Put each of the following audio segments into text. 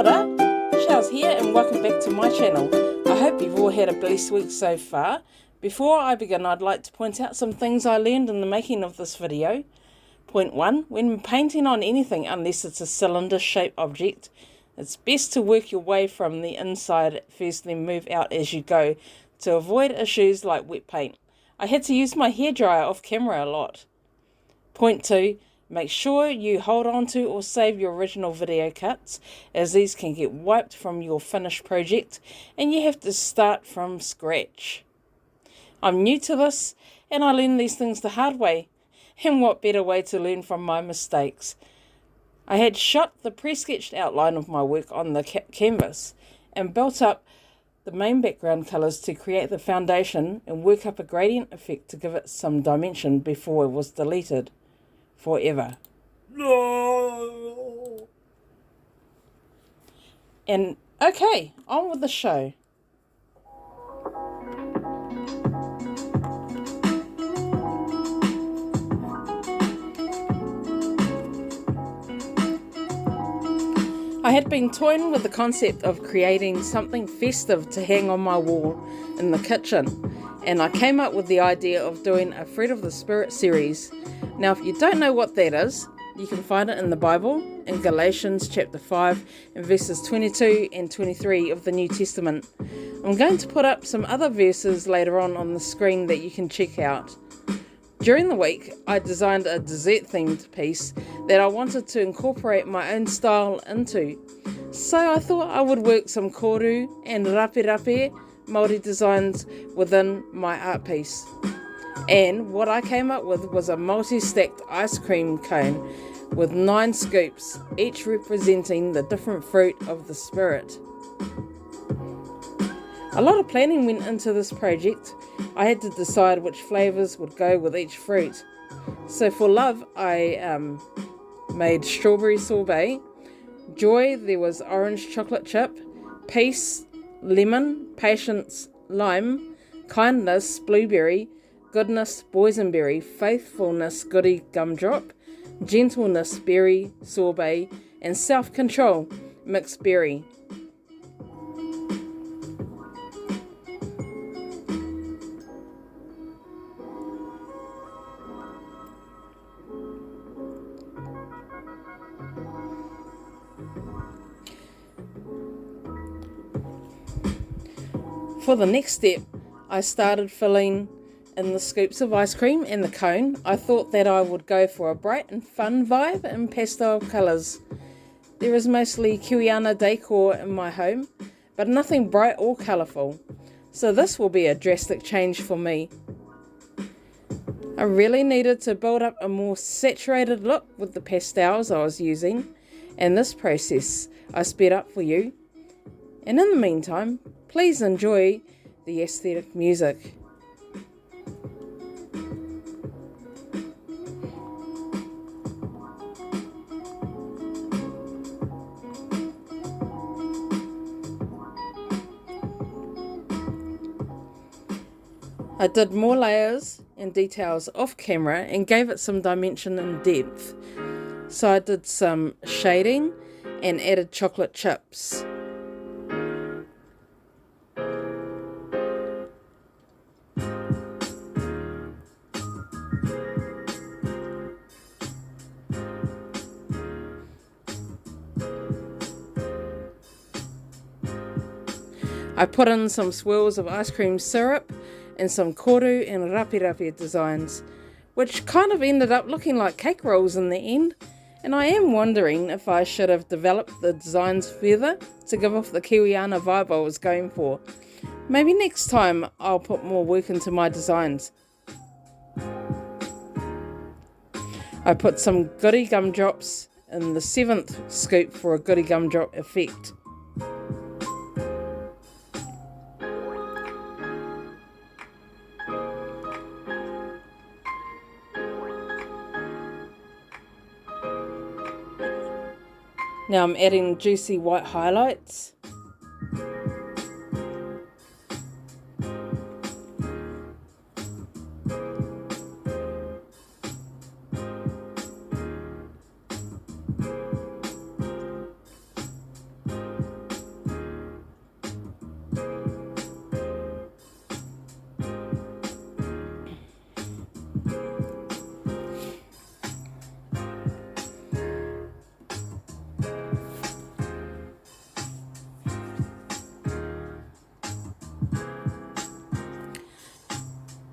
ora, Charles here and welcome back to my channel. I hope you've all had a blessed week so far. Before I begin, I'd like to point out some things I learned in the making of this video. Point 1. When painting on anything, unless it's a cylinder-shaped object, it's best to work your way from the inside at first, then move out as you go to avoid issues like wet paint. I had to use my hairdryer off camera a lot. Point 2. Make sure you hold on to or save your original video cuts, as these can get wiped from your finished project and you have to start from scratch. I'm new to this and I learned these things the hard way, and what better way to learn from my mistakes. I had shot the pre-sketched outline of my work on the canvas and built up the main background colours to create the foundation and work up a gradient effect to give it some dimension before it was deleted forever. No. And okay, on with the show. I had been toying with the concept of creating something festive to hang on my wall in the kitchen, and I came up with the idea of doing a Fruit of the Spirit series. Now, if you don't know what that is, you can find it in the Bible, in Galatians chapter 5 and verses 22 and 23 of the New Testament. I'm going to put up some other verses later on the screen that you can check out. During the week, I designed a dessert-themed piece that I wanted to incorporate my own style into. So I thought I would work some koru and rape Māori designs within my art piece. And what I came up with was a multi-stacked ice cream cone with 9 scoops, each representing the different fruit of the Spirit. A lot of planning went into this project. I had to decide which flavours would go with each fruit. So for love, I made strawberry sorbet. Joy, there was orange chocolate chip. Peace, lemon. Patience, lime. Kindness, blueberry. Goodness, boysenberry. Faithfulness, goody gumdrop. Gentleness, berry, sorbet. And self-control, mixed berry. For the next step, I started filling in the scoops of ice cream and the cone. I thought that I would go for a bright and fun vibe in pastel colours. There is mostly Kiwiana decor in my home, but nothing bright or colourful. So this will be a drastic change for me. I really needed to build up a more saturated look with the pastels I was using, and this process I sped up for you. And in the meantime, please enjoy the aesthetic music. I did more layers and details off camera and gave it some dimension and depth. So I did some shading and added chocolate chips. I put in some swirls of ice cream syrup and some koru and rape designs, which kind of ended up looking like cake rolls in the end, and I am wondering if I should have developed the designs further to give off the Kiwiana vibe I was going for. Maybe next time I'll put more work into my designs. I put some goody gumdrops in the 7th scoop for a goody gumdrop effect. Now I'm adding juicy white highlights.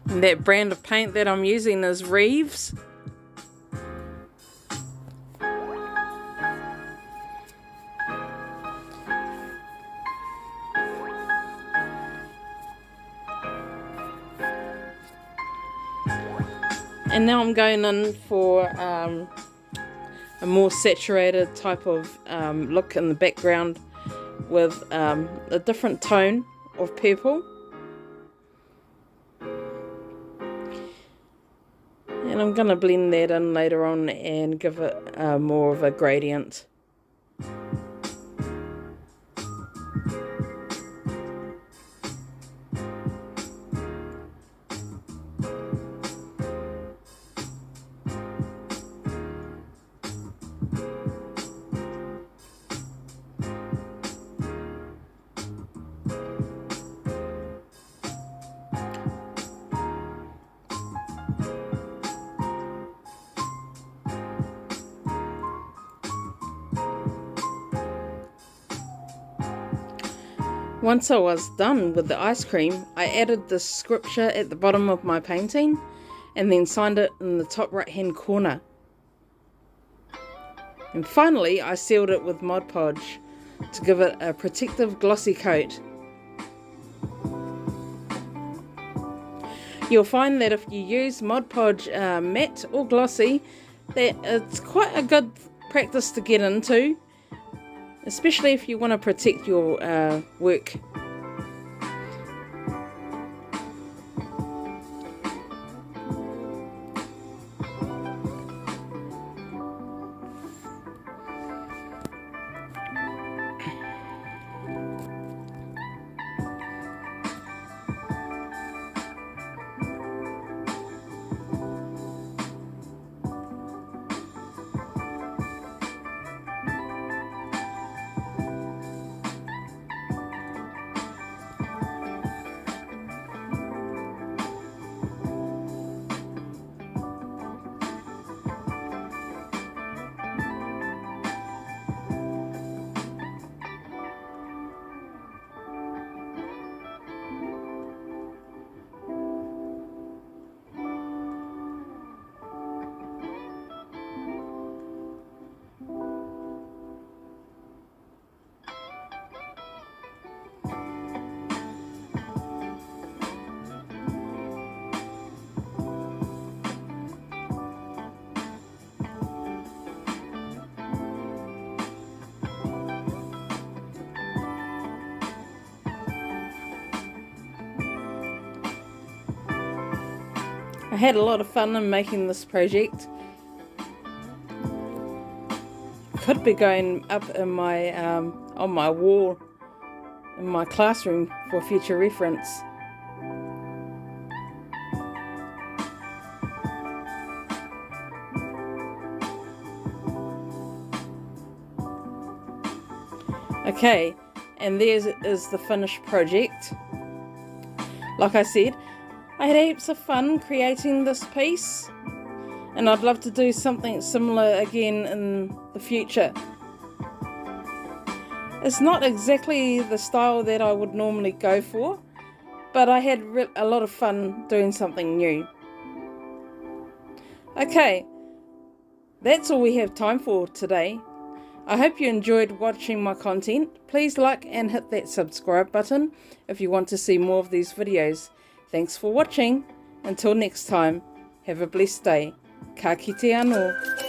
And that brand of paint that I'm using is Reeves. And now I'm going in for a more saturated type of look in the background with a different tone of purple. And I'm going to blend that in later on and give it more of a gradient. Once I was done with the ice cream, I added the scripture at the bottom of my painting and then signed it in the top right hand corner. And finally I sealed it with Mod Podge to give it a protective glossy coat. You'll find that if you use Mod Podge matte or glossy, that it's quite a good practice to get into, especially if you want to protect your work. I had a lot of fun in making this project. Could be going up in my on my wall in my classroom for future reference. Okay, and there is the finished project. Like I said, I had heaps of fun creating this piece, and I'd love to do something similar again in the future. It's not exactly the style that I would normally go for, but I had a lot of fun doing something new. Okay, that's all we have time for today. I hope you enjoyed watching my content. Please like and hit that subscribe button if you want to see more of these videos. Thanks for watching. Until next time, have a blessed day. Ka kite anō.